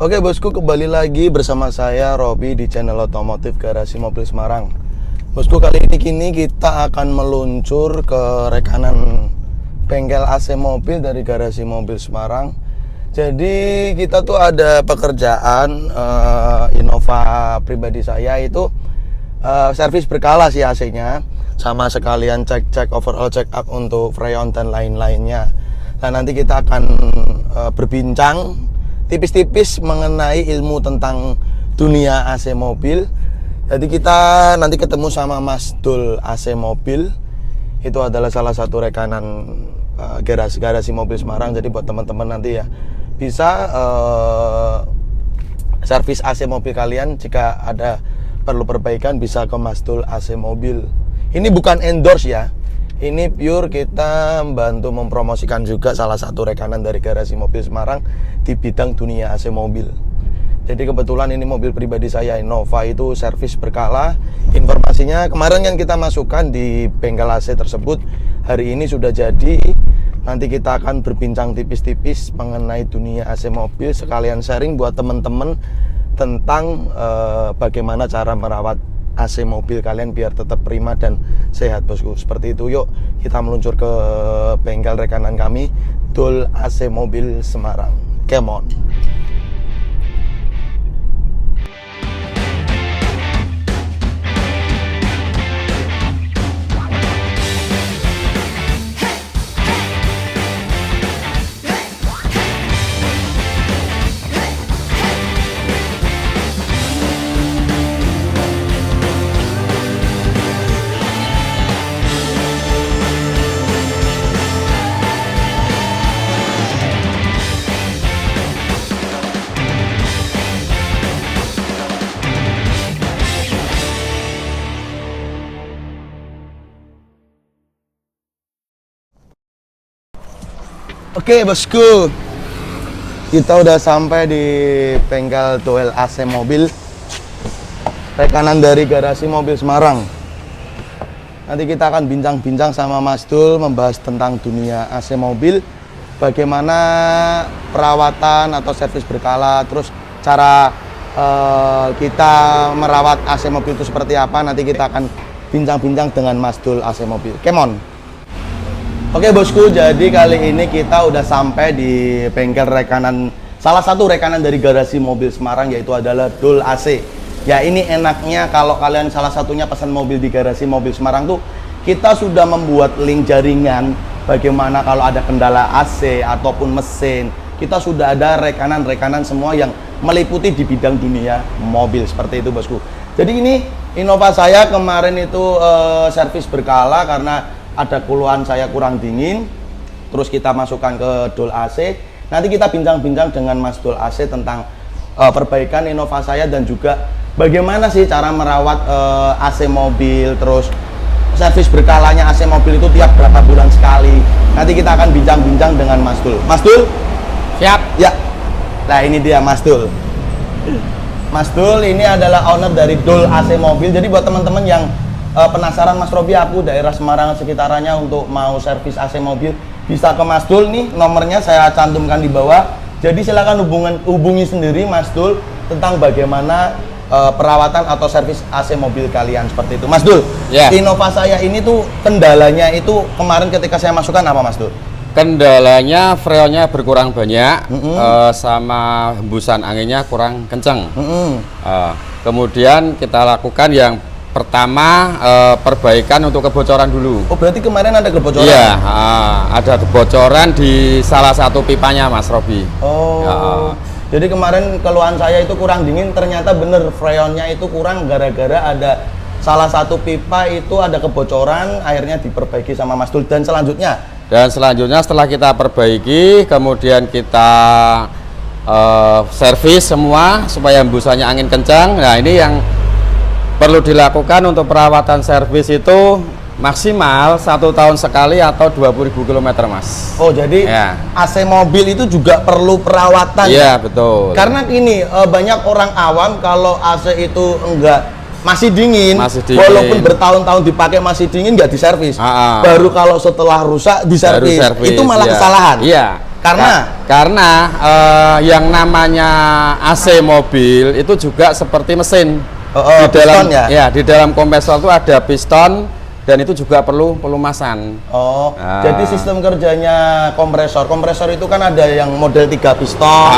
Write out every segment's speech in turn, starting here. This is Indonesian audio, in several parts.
Oke bosku, kembali lagi bersama saya Robi di channel otomotif Garasi Mobil Semarang. Bosku, kali ini kita akan meluncur ke rekanan bengkel AC mobil dari Garasi Mobil Semarang. Jadi kita tuh ada pekerjaan Innova pribadi saya itu servis berkala sih AC-nya, sama sekalian cek overall check up untuk freon dan lain-lainnya. Nah, nanti kita akan berbincang tipis-tipis mengenai ilmu tentang dunia AC mobil. Jadi kita nanti ketemu sama Mas Dul AC mobil. Itu adalah salah satu rekanan garasi mobil Semarang. Jadi buat teman-teman nanti ya bisa servis AC mobil kalian, jika ada perlu perbaikan bisa ke Mas Dul AC mobil. Ini bukan endorse ya. Ini pure kita membantu mempromosikan juga salah satu rekanan dari Garasi Mobil Semarang di bidang dunia AC mobil. Jadi kebetulan ini mobil pribadi saya Innova itu servis berkala. Informasinya kemarin yang kita masukkan di bengkel AC tersebut hari ini sudah jadi. Nanti kita akan berbincang tipis-tipis mengenai dunia AC mobil, sekalian sharing buat teman-teman tentang bagaimana cara merawat AC mobil kalian biar tetap prima dan sehat bosku. Seperti itu, yuk kita meluncur ke bengkel rekanan kami Dul AC Mobil Semarang. Come on. Oke bosku, kita udah sampai di bengkel Dul AC mobil rekanan dari Garasi Mobil Semarang. Nanti kita akan bincang-bincang sama Mas Dul membahas tentang dunia AC mobil, bagaimana perawatan atau servis berkala, terus cara kita merawat AC mobil itu seperti apa. Nanti kita akan bincang-bincang dengan Mas Dul AC mobil. Come on. Oke bosku, jadi kali ini kita udah sampai di bengkel rekanan, salah satu rekanan dari Garasi Mobil Semarang, yaitu adalah Dul AC. Ya, ini enaknya kalau kalian salah satunya pesan mobil di Garasi Mobil Semarang tuh, kita sudah membuat link jaringan. Bagaimana kalau ada kendala AC ataupun mesin, kita sudah ada rekanan-rekanan semua yang meliputi di bidang dunia mobil, seperti itu bosku. Jadi ini Innova saya kemarin itu servis berkala karena ada keluhan saya kurang dingin, terus kita masukkan ke Dul AC. Nanti kita bincang-bincang dengan Mas Dul AC tentang perbaikan Innova saya dan juga bagaimana sih cara merawat AC mobil, terus servis berkalanya AC mobil itu tiap berapa bulan sekali. Nanti kita akan bincang-bincang dengan Mas Dul. Mas Dul? Siap. Ya. Nah, ini dia Mas Dul. Mas Dul ini adalah owner dari Dul AC mobil. Jadi buat teman-teman yang penasaran, Mas Robi, aku daerah Semarang sekitarnya untuk mau servis AC mobil, bisa ke Mas Dul nih, nomornya saya cantumkan di bawah. Jadi silakan hubungi sendiri Mas Dul tentang bagaimana perawatan atau servis AC mobil kalian, seperti itu. Mas Dul, yeah. Innova saya ini tuh kendalanya itu kemarin ketika saya masukkan apa Mas Dul? Kendalanya freonnya berkurang banyak, sama hembusan anginnya kurang kenceng. Kemudian kita lakukan yang pertama, perbaikan untuk kebocoran dulu. Oh, berarti kemarin ada kebocoran? Iya, ada kebocoran di salah satu pipanya Mas Robi. Oh, jadi kemarin keluhan saya itu kurang dingin, ternyata bener freonnya itu kurang gara-gara ada salah satu pipa itu ada kebocoran, akhirnya diperbaiki sama Mas Dul. Dan selanjutnya setelah kita perbaiki, kemudian kita servis semua supaya hembusannya angin kencang. Nah, ini yang perlu dilakukan untuk perawatan servis itu maksimal 1 tahun sekali atau 20.000 km Mas. Oh, jadi ya, AC mobil itu juga perlu perawatan. Iya, betul. Karena gini, banyak orang awam kalau AC itu masih dingin, walaupun bertahun-tahun dipakai masih dingin, nggak diservis. Baru kalau setelah rusak diservis. Itu malah kesalahan. Iya. Karena yang namanya AC mobil itu juga seperti mesin. Di dalam piston ya? di dalam kompresor itu ada piston dan itu juga perlu pelumasan. Jadi sistem kerjanya kompresor itu kan ada yang model 3 piston,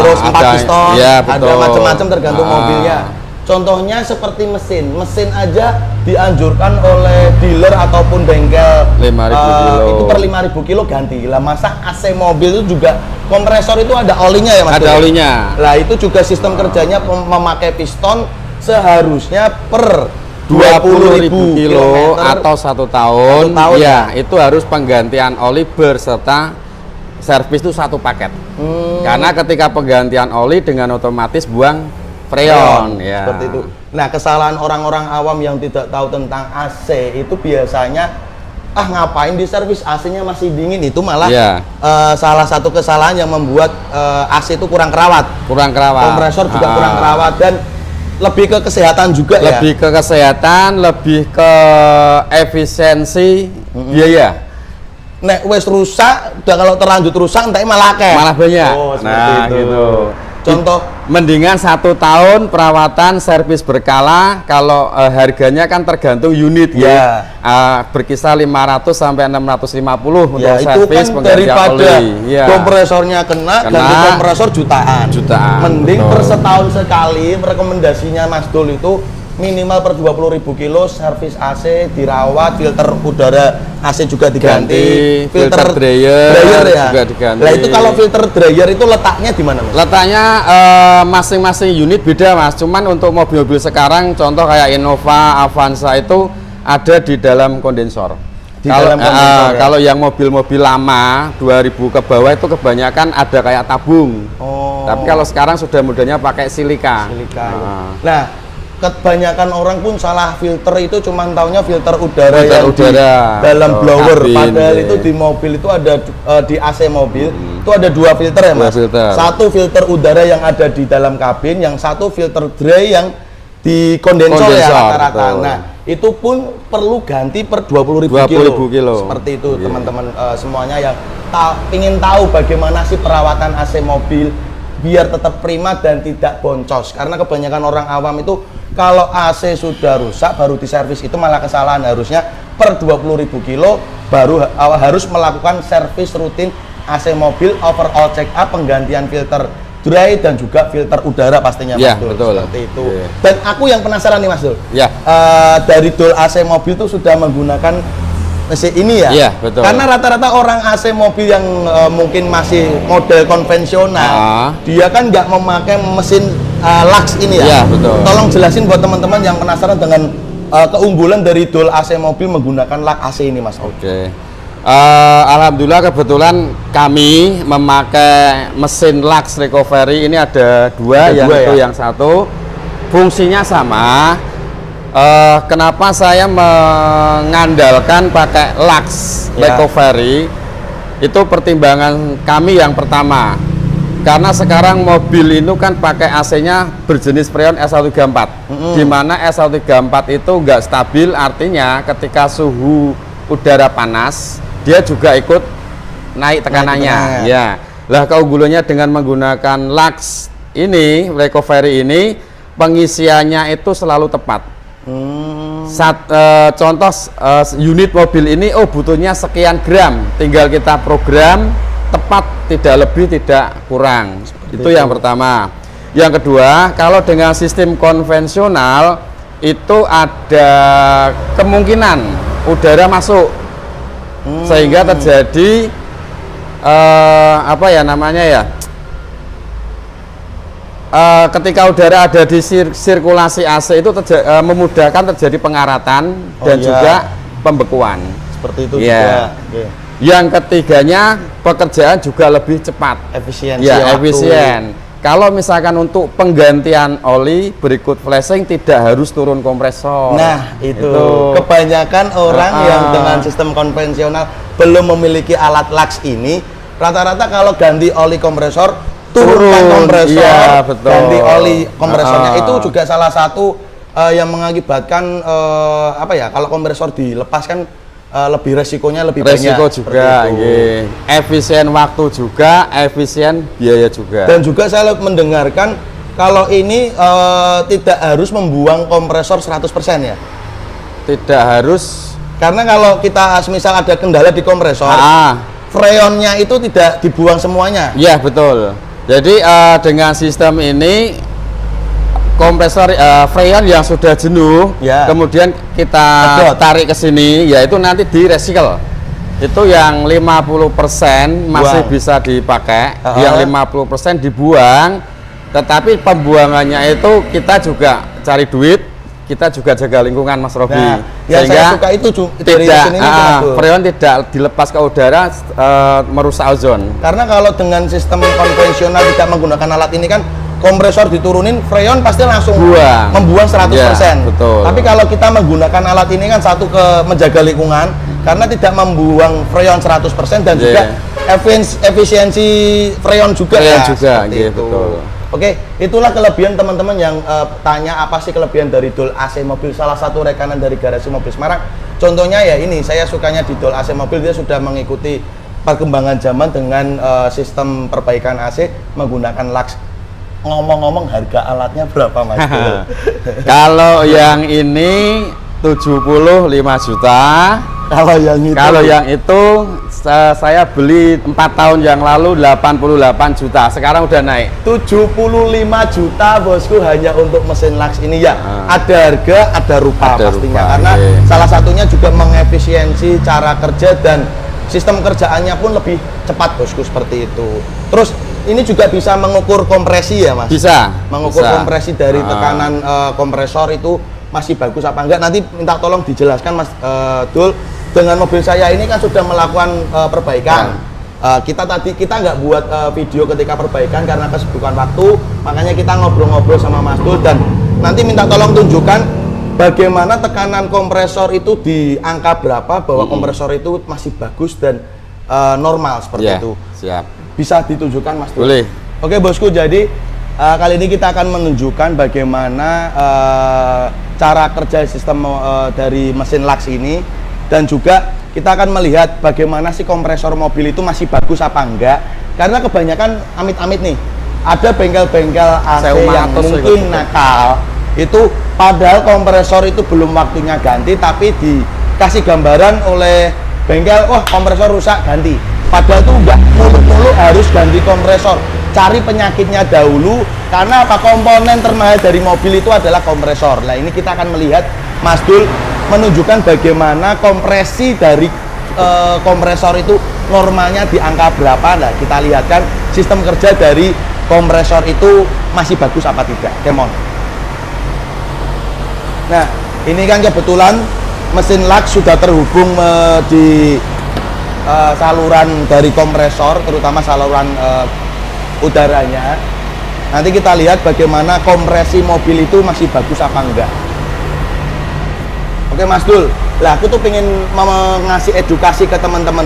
terus 4 piston, ya, ada macam-macam tergantung mobilnya. Contohnya seperti mesin aja dianjurkan oleh dealer ataupun bengkel 5.000 kilo. itu per 5.000 kilo ganti. Lah masa AC mobil itu juga kompresor itu ada olinya ya Mas? Ada olinya. Lah itu juga sistem kerjanya memakai piston seharusnya per 20.000 kilo atau 1 tahun, ya itu harus penggantian oli berserta servis itu satu paket. Karena ketika penggantian oli dengan otomatis buang freon, ya. Seperti itu. Nah, kesalahan orang-orang awam yang tidak tahu tentang AC itu biasanya ngapain di servis, AC-nya masih dingin, itu malah salah satu kesalahan yang membuat AC itu kurang kerawat. Kompresor juga kurang kerawat dan lebih ke kesehatan juga ya. Lebih ke kesehatan, lebih ke efisiensi biaya. Nek wes rusak, udah kalau terlanjut rusak entar malah banyak. Seperti itu. Gitu. Contoh, mendingan 1 tahun perawatan servis berkala. Kalau harganya kan tergantung unit ya. Berkisar 500 sampai 650 untuk servis kan daripada oli. Kompresornya kena ganti kompresor jutaan. Mending per setahun sekali. Rekomendasinya Mas Dul itu minimal per 20.000 kilo servis AC dirawat, filter udara AC juga diganti, filter dryer ya juga diganti. Nah itu kalau filter dryer itu letaknya di mana Mas? Letaknya masing-masing unit beda Mas. Cuman untuk mobil-mobil sekarang contoh kayak Innova, Avanza itu ada di dalam kondensor. Kalau yang mobil-mobil lama 2000 ke bawah itu kebanyakan ada kayak tabung. Tapi kalau sekarang sudah modelnya pakai silika. Nah, kebanyakan orang pun salah filter itu cuman taunya filter udara yang di dalam blower, padahal itu di mobil itu ada di AC mobil itu ada 2 filter ya Mas. Satu filter udara yang ada di dalam kabin, yang satu filter dry yang di kondensor ya rata-rata. Nah itu pun perlu ganti per 20.000 kilo. Seperti itu teman-teman semuanya yang ingin tahu bagaimana sih perawatan AC mobil biar tetap prima dan tidak boncos. Karena kebanyakan orang awam itu kalau AC sudah rusak baru diservis, itu malah kesalahan. Harusnya per 20.000 kilo baru harus melakukan servis rutin AC mobil, overall check up, penggantian filter dry dan juga filter udara pastinya Mas Dul. Betul. Seperti itu. Dan aku yang penasaran nih Mas Dul. Dari Dul AC mobil itu sudah menggunakan mesin ini ya? Iya, betul. Karena rata-rata orang AC mobil yang mungkin masih model konvensional, dia kan nggak memakai mesin Lux ini ya? Iya, betul. Tolong jelasin buat teman-teman yang penasaran dengan keunggulan dari Dul AC mobil menggunakan Lux AC ini Mas. Alhamdulillah kebetulan kami memakai mesin Lux Recovery ini ada dua, yang satu fungsinya sama. Kenapa saya mengandalkan pakai Lux Recovery? Itu pertimbangan kami yang pertama, karena sekarang mobil itu kan pakai AC-nya berjenis freon S134, di mana S134 itu nggak stabil, artinya ketika suhu udara panas dia juga ikut naik tekanannya. Lah keunggulannya dengan menggunakan Lux ini, Recovery ini, pengisiannya itu selalu tepat. Contoh unit mobil ini butuhnya sekian gram, tinggal kita program tepat, tidak lebih tidak kurang. Itu yang pertama. Yang kedua, kalau dengan sistem konvensional itu ada kemungkinan udara masuk sehingga terjadi apa ya namanya ya, ketika udara ada di sirkulasi AC itu memudahkan terjadi pengaratan dan juga pembekuan. Seperti itu juga. Yang ketiganya, pekerjaan juga lebih cepat. Efisien. Kalau misalkan untuk penggantian oli berikut flashing tidak harus turun kompresor. Nah, itu. Kebanyakan orang yang dengan sistem konvensional belum memiliki alat Lux ini, rata-rata kalau ganti oli kompresor turunkan kompresor, ganti oli kompresornya. Itu juga salah satu yang mengakibatkan apa ya, kalau kompresor dilepaskan lebih resikonya lebih resiko banyak. juga, nggih. Efisien waktu juga, efisien biaya juga. Dan juga saya mendengarkan kalau ini tidak harus membuang kompresor 100% ya. Tidak harus, Karena kalau kita misal ada kendala di kompresor, freonnya itu tidak dibuang semuanya. iya betul. Jadi dengan sistem ini kompresor freon yang sudah jenuh, Ya. kemudian kita Sedot. tarik ke sini, yaitu nanti di recycle. Itu yang 50% masih Buang. bisa dipakai, Uh-huh. yang 50% dibuang. Tetapi pembuangannya itu kita juga cari duit, kita juga jaga lingkungan, Mas Robi. Nah, yang saya suka itu dari tidak mesin ini Mas Dul. freon tidak dilepas ke udara, merusak ozon. Karena kalau dengan sistem konvensional tidak menggunakan alat ini kan kompresor diturunin, freon pasti langsung Buang. membuang 100%. Ya, betul. Tapi kalau kita menggunakan alat ini kan satu ke menjaga lingkungan karena tidak membuang freon 100% dan Yeah. juga efisiensi freon juga Freon ya. juga, seperti iya, itu. betul. Oke, itulah kelebihan teman-teman yang tanya apa sih kelebihan dari Dol AC Mobil, salah satu rekanan dari Garasi Mobil Semarang. Contohnya ya ini, saya sukanya di Dol AC Mobil, dia sudah mengikuti perkembangan zaman dengan sistem perbaikan AC menggunakan Lux. Ngomong-ngomong harga alatnya berapa Mas Dul? Kalau yang ini 75 juta. Kalau yang itu, Kalau yang itu saya beli 4 tahun yang lalu 88 juta. Sekarang udah naik. 75 juta bosku hanya untuk mesin Lux ini ya. Ada harga, ada rupa Ada pastinya rupa, karena iya. salah satunya juga mengefisiensi cara kerja dan sistem kerjaannya pun lebih cepat bosku seperti itu. Terus ini juga bisa mengukur kompresi ya Mas. Bisa. Mengukur bisa. kompresi dari tekanan kompresor itu masih bagus apa enggak, nanti minta tolong dijelaskan Mas Dul. Dengan mobil saya ini kan sudah melakukan perbaikan. Kita nggak buat video ketika perbaikan karena kesibukan waktu, makanya kita ngobrol-ngobrol sama Mas Dul dan nanti minta tolong tunjukkan bagaimana tekanan kompresor itu di angka berapa bahwa kompresor itu masih bagus dan normal seperti Ya, itu. siap. Bisa ditunjukkan Mas Dul? Boleh. Oke bosku, jadi kali ini kita akan menunjukkan bagaimana cara kerja sistem dari mesin Lux ini, dan juga kita akan melihat bagaimana sih kompresor mobil itu masih bagus apa enggak, karena kebanyakan amit-amit nih ada bengkel-bengkel AC yang mungkin nakal itu, padahal kompresor itu belum waktunya ganti tapi dikasih gambaran oleh bengkel, wah kompresor rusak ganti, padahal tuh enggak, mulu-mulu harus ganti kompresor. Cari penyakitnya dahulu, karena apa, komponen termahal dari mobil itu adalah kompresor. Nah ini kita akan melihat Mas Dul menunjukkan bagaimana kompresi dari kompresor itu normalnya di angka berapa. Nah kita lihatkan sistem kerja dari kompresor itu masih bagus apa tidak. Come on. Nah ini kan kebetulan mesin Lux sudah terhubung di saluran dari kompresor, terutama saluran udaranya. Nanti kita lihat bagaimana kompresi mobil itu masih bagus apa enggak. Oke Mas Dul, lah aku tuh pengen ngasih edukasi ke teman-teman,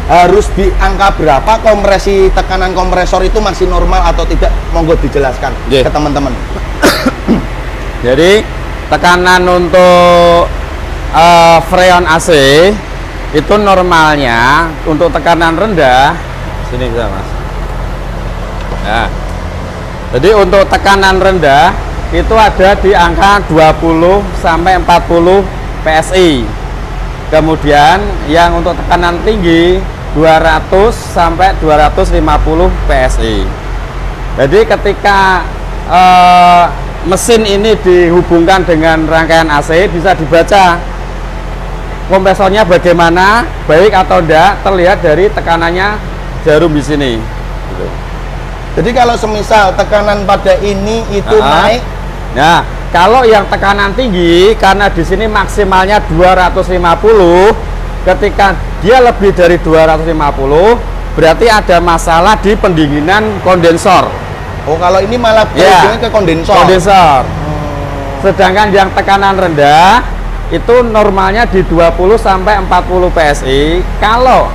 harus di angka berapa kompresi tekanan kompresor itu masih normal atau tidak, monggo dijelaskan ke teman-teman. Jadi tekanan untuk freon AC itu normalnya untuk tekanan rendah, sini bisa Mas. Nah, jadi untuk tekanan rendah itu ada di angka 20 sampai 40 PSI. Kemudian yang untuk tekanan tinggi 200 sampai 250 PSI. Jadi ketika mesin ini dihubungkan dengan rangkaian AC, bisa dibaca kompresornya bagaimana, baik atau tidak, terlihat dari tekanannya jarum di sini. Gitu. Jadi kalau semisal tekanan pada ini itu naik, nah kalau yang tekanan tinggi, karena di sini maksimalnya 250, ketika dia lebih dari 250 berarti ada masalah di pendinginan kondensor. Oh kalau ini malah ya, ke kondensor. Sedangkan yang tekanan rendah itu normalnya di 20 sampai 40 PSI. Kalau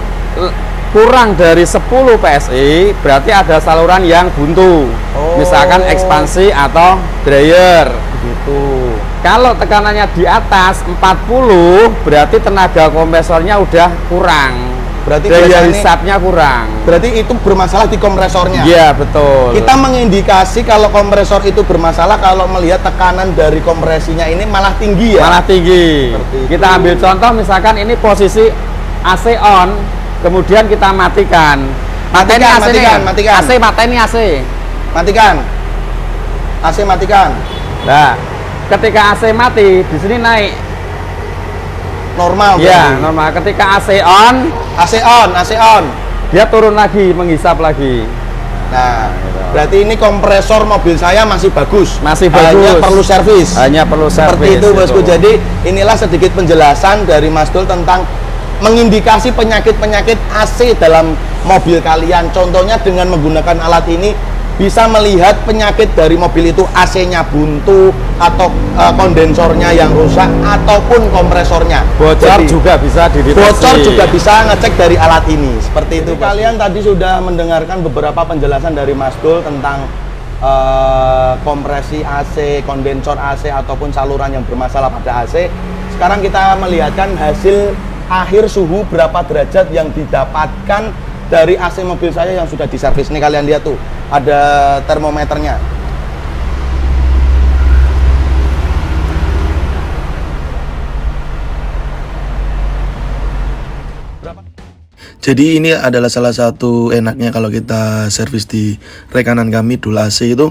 kurang dari 10 PSI berarti ada saluran yang buntu, misalkan ekspansi atau dryer gitu. Kalau tekanannya di atas 40 berarti tenaga kompresornya udah kurang. Berarti daya biasanya hisapnya kurang. Berarti itu bermasalah di kompresornya. Iya, betul. Kita mengindikasi kalau kompresor itu bermasalah kalau melihat tekanan dari kompresinya ini malah tinggi ya. Malah tinggi. Kita ambil contoh misalkan ini posisi AC on, kemudian kita matikan. Matikan. AC mateni AC. Matikan. AC matikan. Nah, ketika AC mati, di sini naik. Normal. Ya, normal. Ketika AC on, dia dia turun lagi, menghisap lagi. Nah, berarti ini kompresor mobil saya masih bagus. Masih bagus. Hanya perlu servis. Hanya perlu servis. Seperti itu, Bosku. Jadi, inilah sedikit penjelasan dari Mas Dul tentang mengindikasi penyakit-penyakit AC dalam mobil kalian. Contohnya dengan menggunakan alat ini bisa melihat penyakit dari mobil itu, AC-nya buntu atau kondensornya yang rusak ataupun kompresornya. Bocor juga bisa dideteksi. Bocor juga bisa ngecek dari alat ini. Seperti itu. Kalian tadi sudah mendengarkan beberapa penjelasan dari Mas Dul tentang kompresi AC, kondensor AC ataupun saluran yang bermasalah pada AC. Sekarang kita melihatkan hasil akhir suhu berapa derajat yang didapatkan dari AC mobil saya yang sudah diservis. Nih kalian lihat tuh, ada termometernya. Jadi ini adalah salah satu enaknya kalau kita servis di rekanan kami Dul AC itu,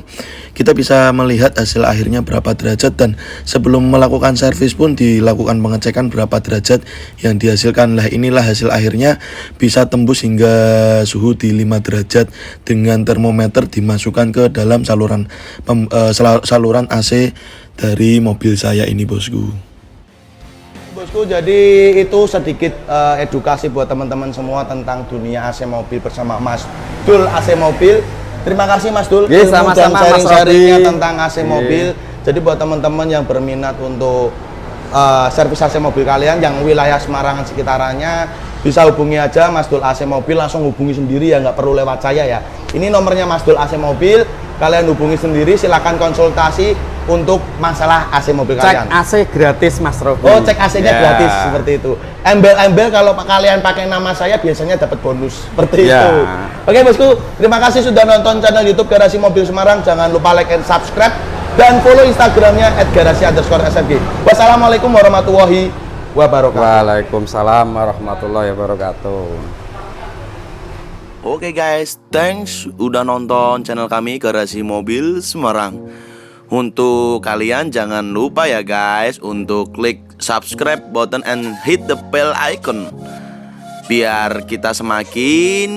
kita bisa melihat hasil akhirnya berapa derajat, dan sebelum melakukan servis pun dilakukan pengecekan berapa derajat yang dihasilkan. Lah inilah hasil akhirnya, bisa tembus hingga suhu di 5 derajat dengan termometer dimasukkan ke dalam saluran AC dari mobil saya ini, Bosku. Bosku, jadi itu sedikit edukasi buat teman-teman semua tentang dunia AC mobil bersama Mas Dul AC Mobil. Terima kasih Mas Dul, ilmu dan sharing-sharingnya tentang AC mobil. Jadi buat teman-teman yang berminat untuk servis AC mobil kalian yang wilayah Semarang dan sekitarannya, bisa hubungi aja Mas Dul AC Mobil, langsung hubungi sendiri ya, nggak perlu lewat saya ya. Ini nomornya Mas Dul AC Mobil, kalian hubungi sendiri, silakan konsultasi untuk masalah AC mobil kalian. Cek AC gratis Mas Robi. Oh, cek AC-nya gratis, seperti itu. Embel-embel kalau kalian pakai nama saya biasanya dapat bonus, seperti itu. Oke Bosku, terima kasih sudah nonton channel YouTube Garasi Mobil Semarang. Jangan lupa like and subscribe dan follow Instagramnya @garasi_smg. Wassalamualaikum warahmatullahi wabarakatuh. Waalaikumsalam warahmatullahi wabarakatuh. Oke guys, thanks udah nonton channel kami Garasi Mobil Semarang. Untuk kalian jangan lupa ya guys untuk klik subscribe button and hit the bell icon, biar kita semakin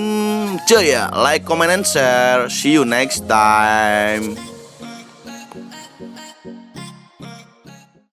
jaya. Like, comment, and share. See you next time.